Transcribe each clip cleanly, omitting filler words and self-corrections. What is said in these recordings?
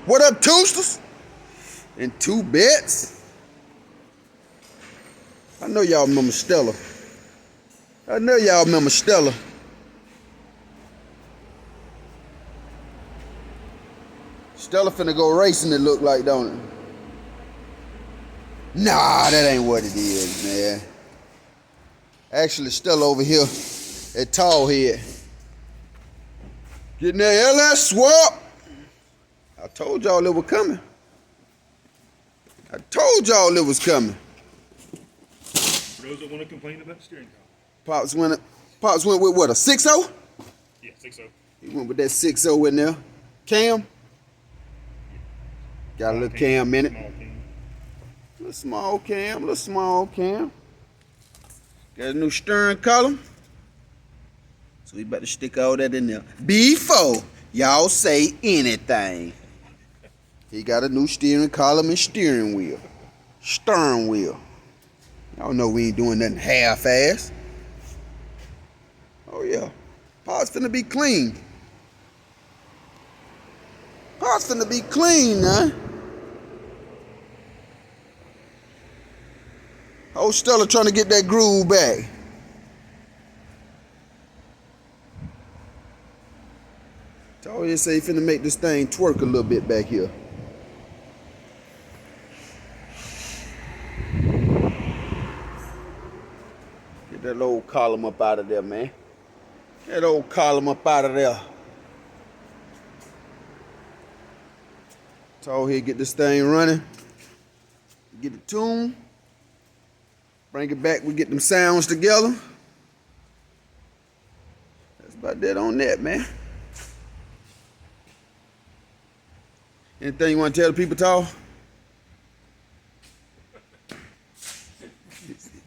What up, Toosters? And 2 bets. I know y'all remember Stella. I know y'all remember Stella. Stella finna go racing, it look like, don't it? Nah, that ain't what it is, man. Actually, Stella over here at Tall Head. Getting that LS swap. I told y'all it was coming. I told y'all it was coming. For those that want to complain about the steering column. Pops went with what, a 6-0? Yeah, 6-0. He went with that 6-0 in there. Cam? Got a little cam in it. Little small cam. Got a new steering column. So we about to stick all that in there. Before y'all say anything. He got a new steering column and steering wheel. Stern wheel. Y'all know we ain't doing nothing half-ass. Oh yeah. Parts finna be clean. Parts finna be clean, huh? Old Stella trying to get that groove back. Told you say he finna make this thing twerk a little bit back here. Get that old column up out of there, man. Get that old column up out of there. Told here, get this thing running. Get the tune. Bring it back, we get them sounds together. That's about that on that, man. Anything you want to tell the people, Tall?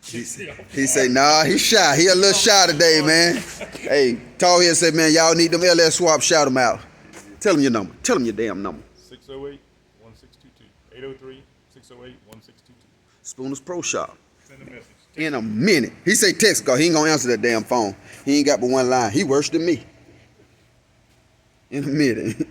He say, nah, he shy. He a little shy today, man. Hey, Tall here said, man, y'all need them LS swaps, shout them out. Tell them your number. Tell them your damn number. 608-1622. 803-608-1622. Spooner's Pro Shop. Send a message. In a minute. He say text, cause he ain't gonna answer that damn phone. He ain't got but one line. He worse than me. In a minute.